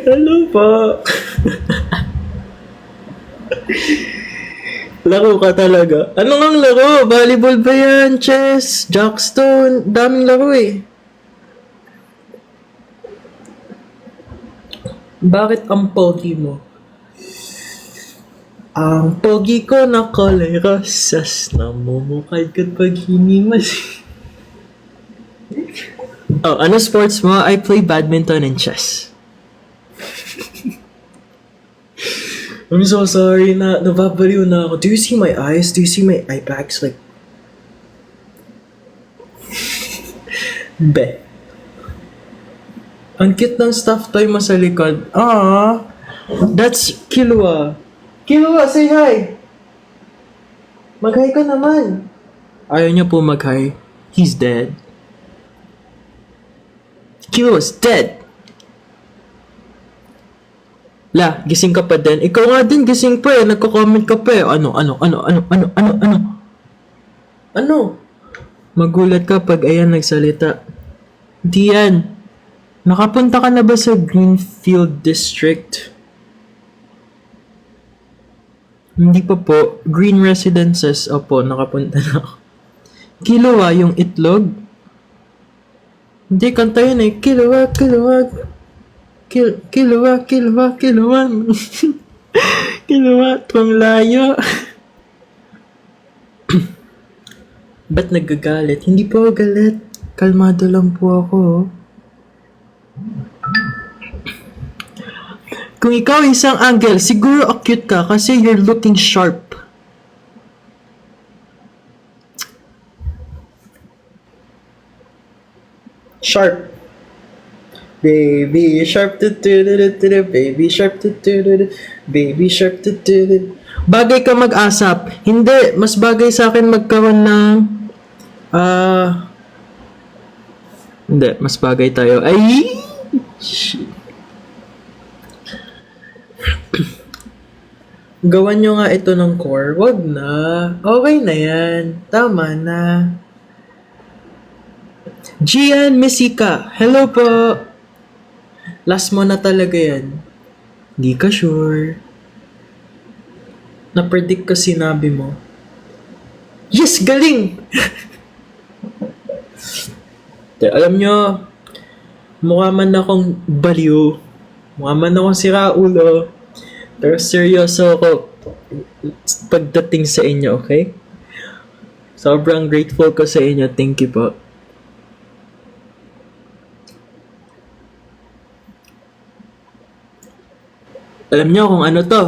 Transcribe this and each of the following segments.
Ano pa? Laro ka talaga. Ano ngang laro? Volleyball ba yan? Chess? Jackstone? Daming laro eh. Bakit ang pogi mo? Ang pogi ko na kulay rosas, namumukay ka pag hinimas. Oh, ano sports mo? I play badminton and chess. I'm so sorry na nababaliw na ako. Do you see my eyes? Do you see my eye bags? Like, be. Ang cute ng stuffed toy mo sa likod. Ah, that's Kilua. Kilua, say hi. Mag-hi ka naman. Ayaw niya po mag-hi. He's dead. Kilua's dead. La, gising ka pa din. Ikaw nga din gising pa eh. Nagko-comment ka pa eh. Ano? Ano? Magulat ka pag ayan nagsalita. Diyan, nakapunta ka na ba sa Greenfield District? Hindi pa po. Green Residences. Opo, nakapunta na ako. Kilua, yung itlog? Hindi, kanta yun eh. Kilua. Kilua. Kilua, tuwang layo. Ba't nagagalit? Hindi po ako galit. Kalmado lang po ako. Kung ikaw isang angel, siguro cute ka kasi you're looking sharp. Sharp. Baby sharp baby sharp baby sharp Bagay ka mag-asap. Hindi, mas bagay sa akin magkaroon ng hindi, mas bagay tayo. Ay! Gawan nyo nga ito ng core. Wag na. Okay na yan. Tama na. Gian Mesika. Hello po. Last mo na talaga yan. Di ka sure. Na-predict ka sinabi mo. Yes! Galing! Alam nyo, mukha man akong baliw. Mukha man akong siraulo. Pero seryoso ako pagdating sa inyo, okay? Sobrang grateful ko sa inyo. Thank you po. Alam nyo kung ano to.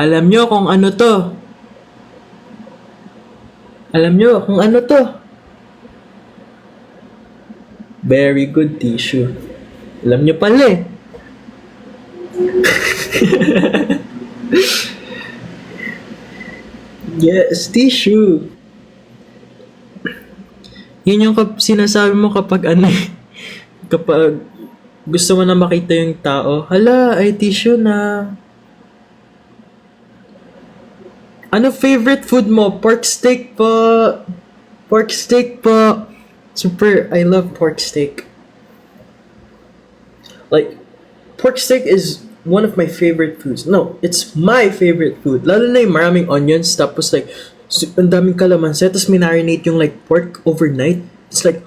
Alam nyo kung ano to. Alam nyo kung ano to. Very good tissue. Alam nyo pala eh. Yes, tissue. Yun yung sinasabi mo kapag ano eh. Kapag gusto mo na makita yung tao, hala, ay tissue na. Ano favorite food mo? Pork steak po. Pork steak po. Super, I love pork steak. Like, pork steak is one of my favorite foods. No, it's my favorite food. Lalo na yung maraming onions, tapos like, ang daming kalamansi, tapos minarinate yung like pork overnight. It's like,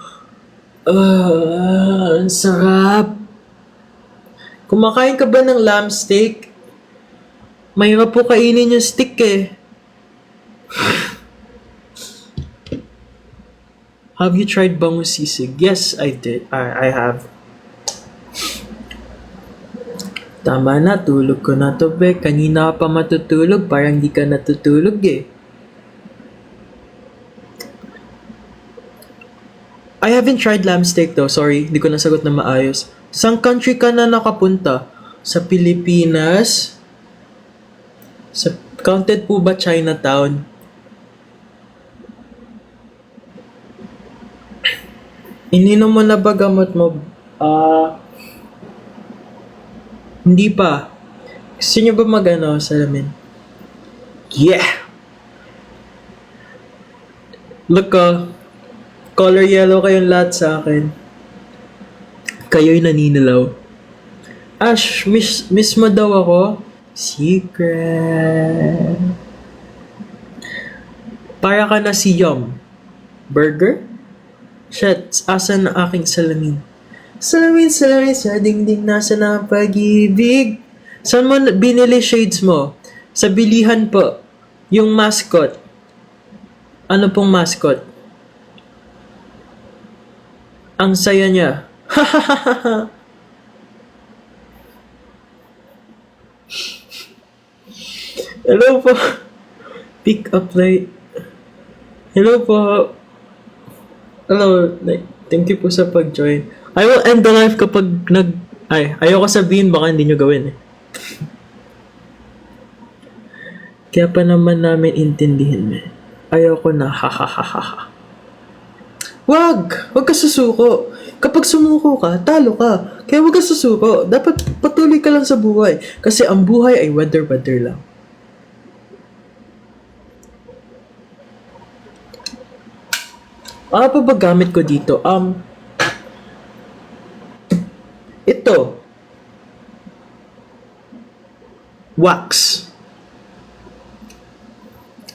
ang sarap. Kumakain ka ba ng lamb steak? Mahirap po kainin yung stick eh. Have you tried bangus sisig? Yes, I did. I have. Tama na, tulog ko na to, be. Kanina ka pa matutulog, parang di ka natutulog eh. I haven't tried lamb steak though, sorry, di ko nasagot na maayos. Saan country ka na nakapunta? Sa Pilipinas? Counted po ba Chinatown? Ininom mo na ba gamot mo? Hindi pa. Gusto nyo ba salamin? Yeah! Look color yellow kayong lahat sa akin. Kayo'y naninilaw. Ash, miss mo daw ako? Secret. Para ka na si Yum. Burger? Shit, asan na aking salamin? Salamin sa dingding, nasa na ang pag-ibig. Saan mo binili shades mo? Sa bilihan po. Yung mascot. Ano pong mascot? Ang saya niya. Hello po. Pick up light. Hello po. Hello. Thank you po sa pag-join. I will end the live kapag ayoko sabihin, baka hindi nyo gawin eh. Kaya pa naman namin intindihin eh. Ayoko na, ha. Wag ka susuko. Kapag sumuko ka, talo ka. Kaya wag ka susuko. Dapat patuloy ka lang sa buhay. Kasi ang buhay ay weather lang. Ano pa ba gamit ko dito? Ito. Wax.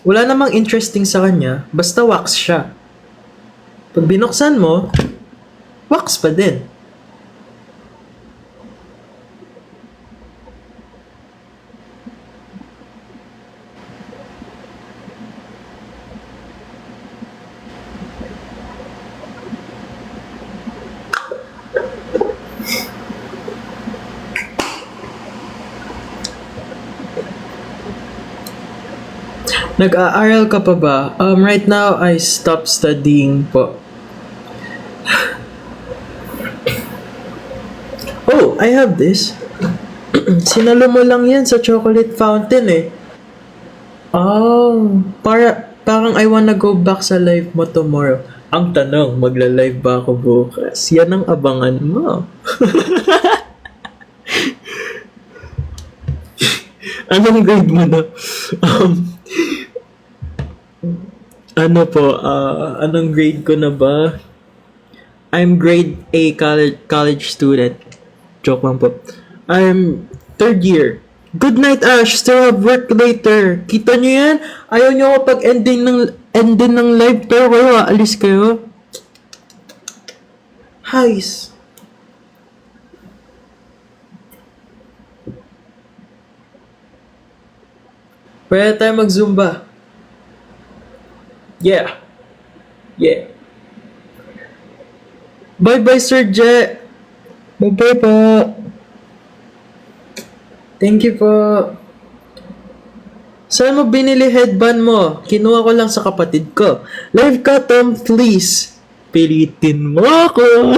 Wala namang interesting sa kanya, basta wax siya. Pag binuksan mo, wax pa din. Nag-aaral ka pa ba? Right now, I stopped studying po. Oh, I have this. Sinalo mo lang yan sa chocolate fountain eh. Oh, parang I wanna go back sa live mo tomorrow. Ang tanong, magla-live ba ako bukas? Yan ang abangan mo. Anong grade mo na? Anong grade ko na ba? I'm grade A college student. Joke lang po. I'm third year. Good night, Ash. Still have work later. Kita nyo yan? Ayaw nyo ako pag ending ng live pero kayo, aalis kayo. Highs. Pwede tayo mag-zumba. Yeah. Bye-bye, Sir Je. Bye-bye po. Thank you po. Saan mo binili headband mo? Kinuha ko lang sa kapatid ko. Live ka, Tom, please. Pilitin mo ako.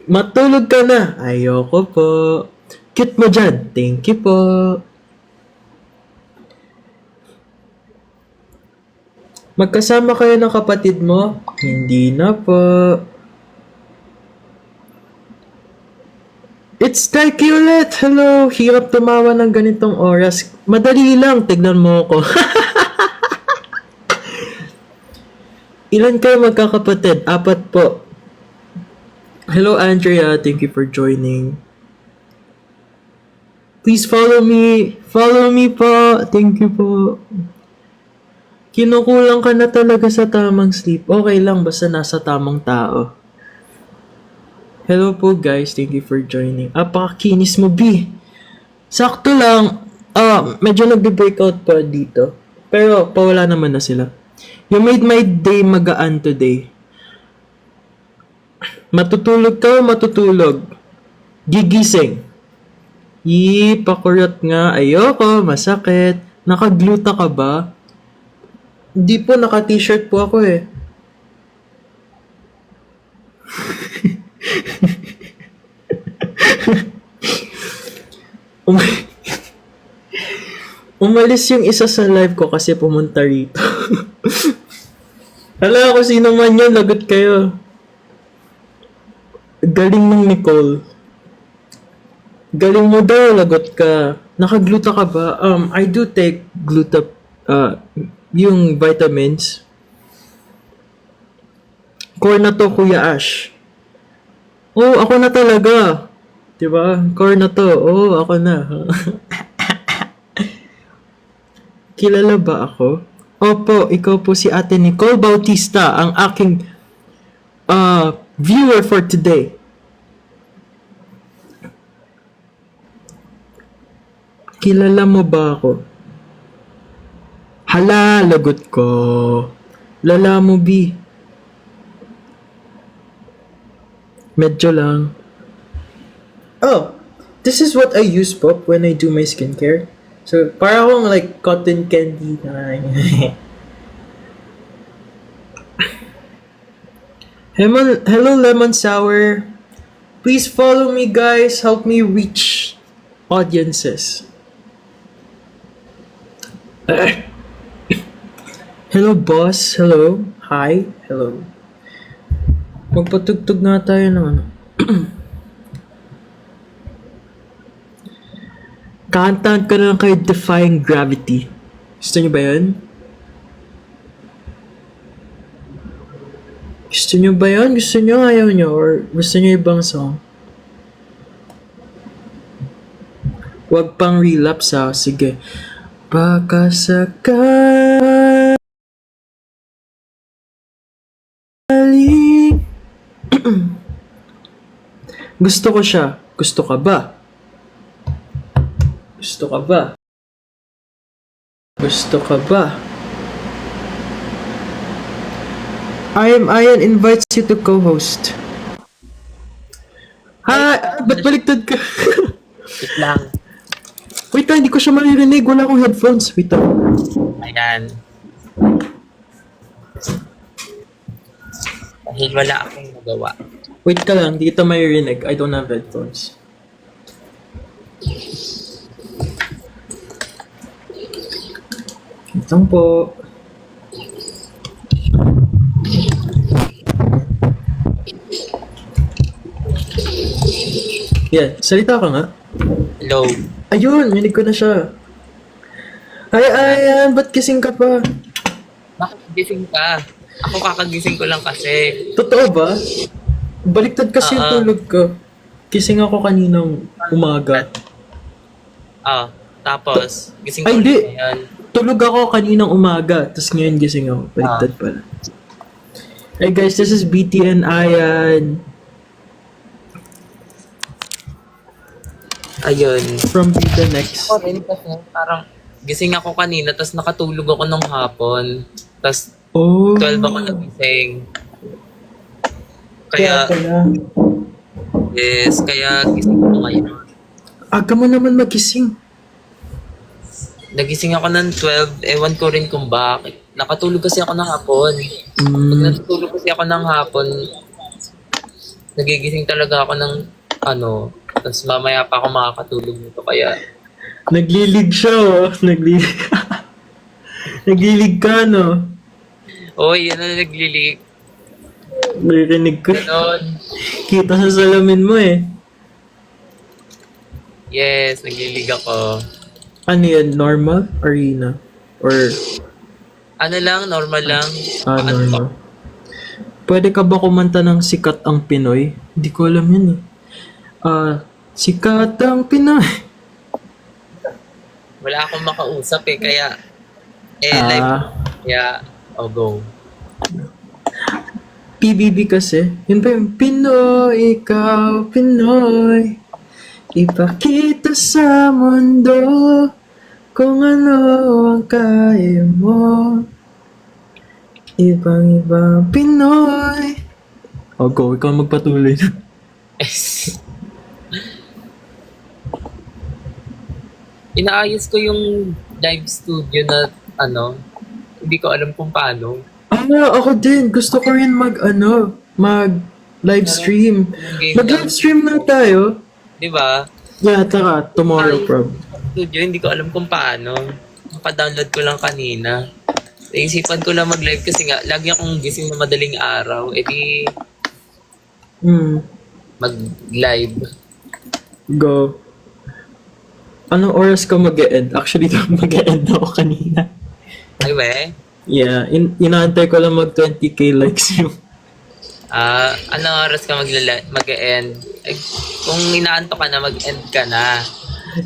Matulog ka na. Ayoko po. Cute mo dyan. Thank you po. Magkasama kayo ng kapatid mo? Hindi na po. It's Taiki ulit! Hello! Hirap tumawa ng ganitong oras. Madali lang. Tignan mo ko. Ilan kayo magkakapatid? 4 po. Hello, Andrea. Thank you for joining. Please follow me. Follow me po. Thank you po. Kinukulang ka na talaga sa tamang sleep. Okay lang, basta nasa tamang tao. Hello po guys, thank you for joining. Apakakinis mo, B. Sakto lang. Medyo nagbe-breakout pa dito. Pero pawala naman na sila. You made my day magaan today. Matutulog ka o matutulog? Gigising. Pakurot nga. Ayoko, masakit. Nakagluta ka ba? Hindi po, naka-t-shirt po ako eh. Umalis yung isa sa live ko kasi pumunta rito. Hala ko sino man yun, lagot kayo. Galing ng Nicole. Galing mo daw, lagot ka. Nakagluta ka ba? I do take gluta, yung vitamins. Core na to, Kuya Ash. Oh, ako na talaga. Diba? Core na to. Oh, ako na. Kilala ba ako? Opo, ikaw po si Ate Nicole Bautista, ang aking viewer for today. Kilala mo ba ako? Hala, lagot ko. Lala mo, B. Medyo lang. Oh, this is what I use, Pop, when I do my skincare. So, para akong like cotton candy na. Hello, Lemon Sour. Please follow me, guys. Help me reach audiences. Hello, boss. Hello. Hi. Hello. Magpatugtog nga tayo ng ano. Kantahan ka na lang kayo Defying Gravity. Gusto niyo ba yun? Gusto niyo ba yun? Gusto niyo, ayaw niyo? Or gusto niyo ibang song? Huwag pang relapse ha. Sige. Baka sakali gusto ko siya. Gusto ka ba? Gusto ka ba? Gusto ka ba? Ian invites you to co-host. Ha? Ba't baliktad ka? Wait lang. Wait lang, hindi ko siya maririnig. Wala akong headphones. Wait lang. Ayan. Dahil wala akong magawa. Wait ka lang, hindi kita maririnig. I don't have headphones. Ito po. Yan, salita ka nga. Hello. Ayun, minig ko na siya. Ay, Ayan, ba't kising ka pa? Bakit gising ka? Ako kakagising ko lang kasi. Totoo ba? Baliktad kasi yung tulog ko. Kising ako kaninang umaga. Tapos, gising ko Ay, hindi. ulit ngayon. Tulog ako kaninang umaga, tapos ngayon gising ako. Baliktad pala. Hey guys, this is BTN Ayan Ayun. from Be The Next. Ako rin kasi parang gising ako kanina, tapos nakatulog ako nung hapon. Tapos Oh. 12 ako nagising. Kaya Kaya, pala. yes, kaya gising ko ngayon. Aga mo naman magising. Nagising ako ng 12, ewan ko rin kung bakit. Nakatulog kasi ako ng hapon. Pag natutulog kasi ako ng hapon, nagigising talaga ako ng tapos mamaya pa ako makakatulog nito kaya Naglilig siya, oh. Naglilig ka, no? yan na naglilig. Narinig ko. Ganon. Kita sa salamin mo, eh. Yes, naglilig ako. Ano yan? Normal? Arena? Or, Normal lang. normal? Pwede ka ba kumanta ng Sikat ang Pinoy? Hindi ko alam yun, eh. Sikat ang Pinoy. Wala akong makausap kaya live. Kaya, go. PBB kasi. Yun pa yung Pinoy, ikaw, Pinoy. Ipakita sa mundo kung ano ang kaya mo. Ibang-ibang Pinoy. Go. Ikaw magpatuloy na. Inaayos ko yung live studio na hindi ko alam kung paano. Ako din. Gusto ko rin mag live stream. Mag-live stream na tayo. Di ba? Yeah, tara. Tomorrow, prob. Studio, hindi ko alam kung paano. Naka-download ko lang kanina. Naisipan ko lang mag-live kasi nga, lagi akong gising na madaling araw. Di, mag-live. Go. Anong oras ka mag-e-end? Actually, mag-e-end ako kanina. Ay, we? Yeah, inaantay ko lang mag 20k likes yung... Anong oras ka mag-end? Ay, kung inaanto ka na, mag-end ka na.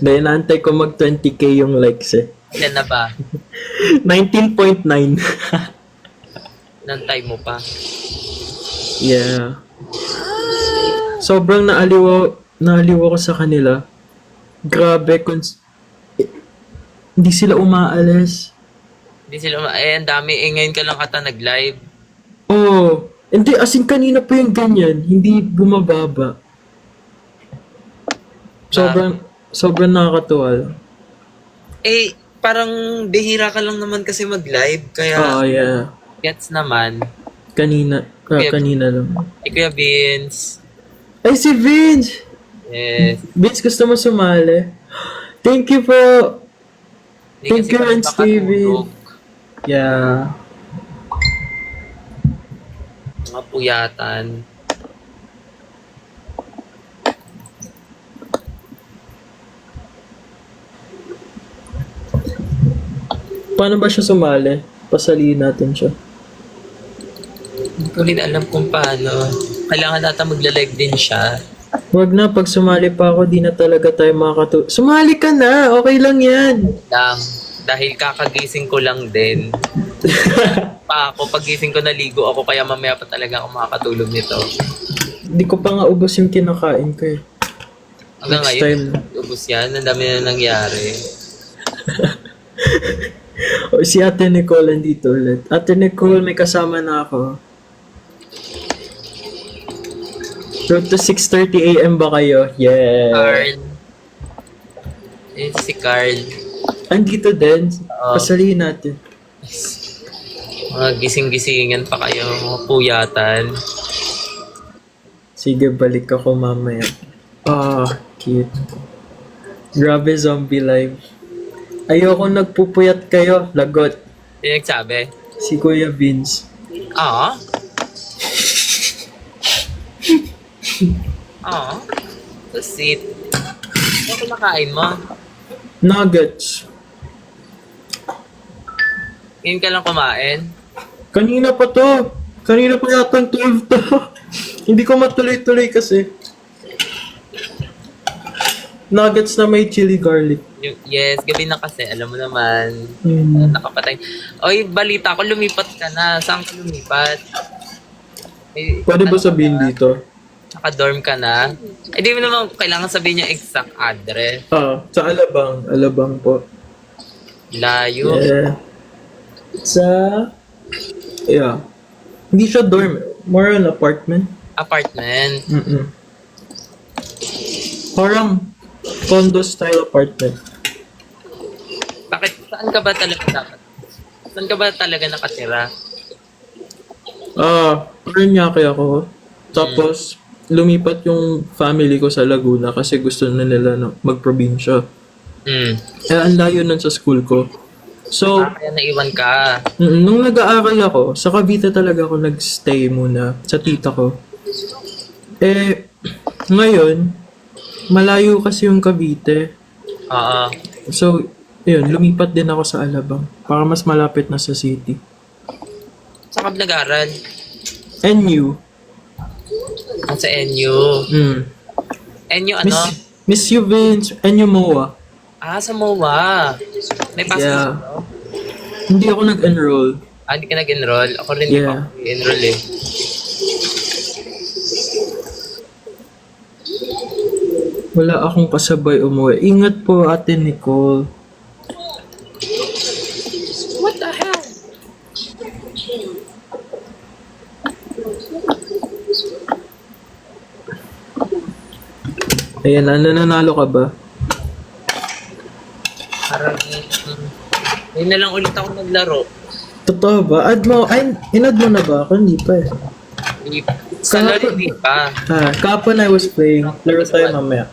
Na inaantay ko mag 20k yung likes eh. Ilan na ba? 19.9. Nantay mo pa. Yeah. Sobrang naaliw ako sa kanila. Grabe, hindi sila umaalis. Hindi sila, ang dami. Ngayon ka lang ata nag-live. Oh, hindi, as in kanina pa yung ganyan. Hindi bumababa. Sobrang nakakatuwa. Parang bihira ka lang naman kasi mag-live. Kaya, Yeah. gets naman. Kanina lang. Kuya Vince. Ay, si Vince! Yes. Vince, gusto mo sumali? Thank you po! Hindi Thank kasi you, kami Vince TV. makatulog. Yeah. Mga puyatan. Paano ba siya sumali? Pasaliin natin siya. Hindi ko rin alam kung paano. Kailangan natin magla-live din siya. Wag na, pag sumali pa ako, di na talaga tayo makakatulog. Sumali ka na! Okay lang yan! Lang. Dahil kakagising ko lang din. Pagising ko naligo ako kaya mamaya pa talaga ako makakatulog nito. Di ko pa nga ubos yung kinakain ko eh. Hanggang Next ngayon, time. ubus yan. Ang dami na nangyari. O, si Ate Nicole andito ulit. Ate Nicole, may kasama na ako. Road to 6:30 AM ba kayo? Yeah. Carl. Si Carl. Andito din. Pasaliin natin. Mga gising-gisingan pa kayo. Mga puyatan. Sige, balik ako mamaya. Cute. Grabe, zombie live. Ayoko nagpupuyat kayo. Lagot. Sino nagsabi? Si Kuya Vince. Ah? So sweet. Ano kumakain mo? Nuggets. Ngayon ka lang kumain? Kanina pa to. Kanina pa yata 12 to. Hindi ko matuloy-tuloy kasi. Nuggets na may chili garlic. Yes, gabi na kasi. Alam mo naman. Nakapatay. Oy, balita ko, lumipat ka na. Saan ka lumipat? Pwede ba sabihin dito? Naka-dorm ka na? Di mo naman kailangan sabihin niya exact address. Sa Alabang. Alabang po. Layo. Yeah. Yeah. Hindi siya dorm. More an apartment. Apartment. Parang condo style apartment. Bakit? Saan ka ba talaga nakatira? Paranaque ako. Tapos, lumipat yung family ko sa Laguna kasi gusto na nila na magprobinsya. Ang layo nun sa school ko. So, Kaya naiwan ka. nung nag-aaral ako, sa Cavite talaga ako nag-stay muna sa tita ko. Ngayon, malayo kasi yung Cavite. Oo. So, yun, lumipat din ako sa Alabang para mas malapit na sa city. Saan ka nag-aral? NU. Sa NU. NU ano? Miss you, Vince. NU MOA. Sa MOA. May pasok Yeah. mo? Hindi ako nag-enroll. Hindi ka nag-enroll? Ako rin hindi Yeah. pa ako enroll eh. Wala akong kasabay umuwi. Ingat po, Ate Nicole. What the hell? Ayan, nananalo ka ba? Parang, yun na lang ulit ako naglaro. Totoo ba? Inad mo na ba ako? Hindi pa eh. Sa laro hindi pa. Kapon I was playing. Laro tayo mamaya.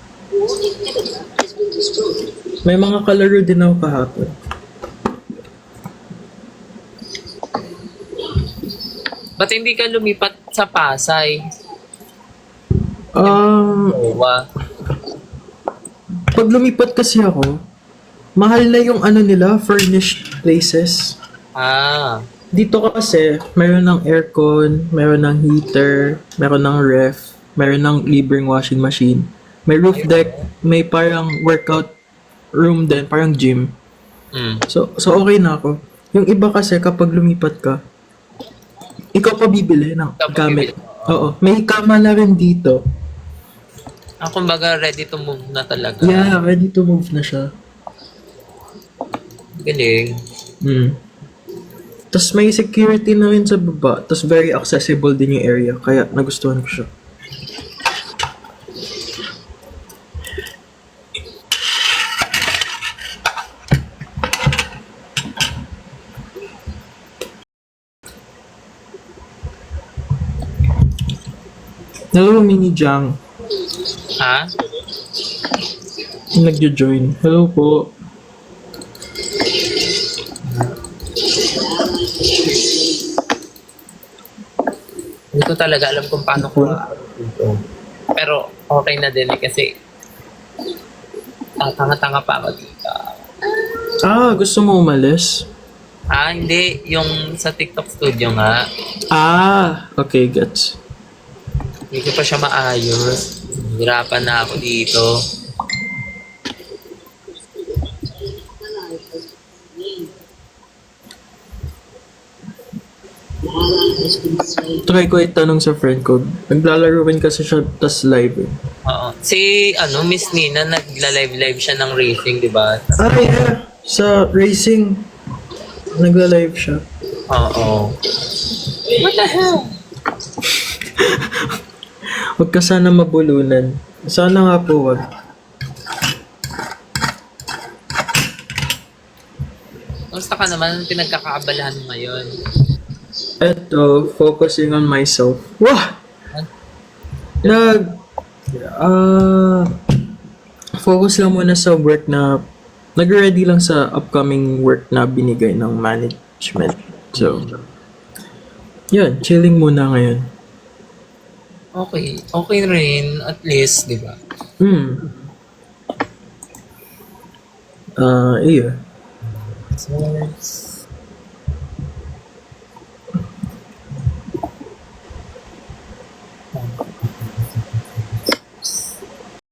May mga kalaro din ako kahapon. Ba't hindi ka lumipat sa Pasay? Um, MOA. Pag lumipat kasi ako, mahal na yung ano nila, furnished places. Ah, Dito kasi, meron ng aircon, meron ng heater, meron ng ref, meron ng libreng washing machine. May roof deck, may parang workout room din, parang gym. So okay na ako. Yung iba kasi kapag lumipat ka, ikaw pa bibili ng Ikaw pa gamit. bibili. Oo. May kama na rin dito. kumbaga ready to move na talaga. Yeah, ready to move na siya. Galing. Tapos may security na rin sa baba. Tapos very accessible din yung area. Kaya nagustuhan ko siya. Hello, Mini Jang. Ha? Nagjo-join. Hello po. Hindi ko talaga alam kung paano ko dito. Pero okay na din kasi tanga-tanga pa ako dito. Gusto mo umalis? Hindi. Yung sa TikTok studio nga. Okay, gets. Hindi ko pa siya maayos. Hirapan na ako dito. Try ko itanong sa friend ko. Naglalaro rin kasi siya, tas live eh. Oo. Si, Miss Nina, nagla-live siya ng racing, di ba? Yeah. Sa racing, nagla-live siya. Oo. What the hell? Huwag ka sana mabulunan. Sana nga po wag. Kamusta ka naman? Anong pinagkakaabalahan mo ngayon? Eto, focusing on myself. Wah! Focus lang muna sa work na nag-ready lang sa upcoming work na binigay ng management. So, yun, chilling muna ngayon. Okay. Okay rin. At least, di ba? Iya. So,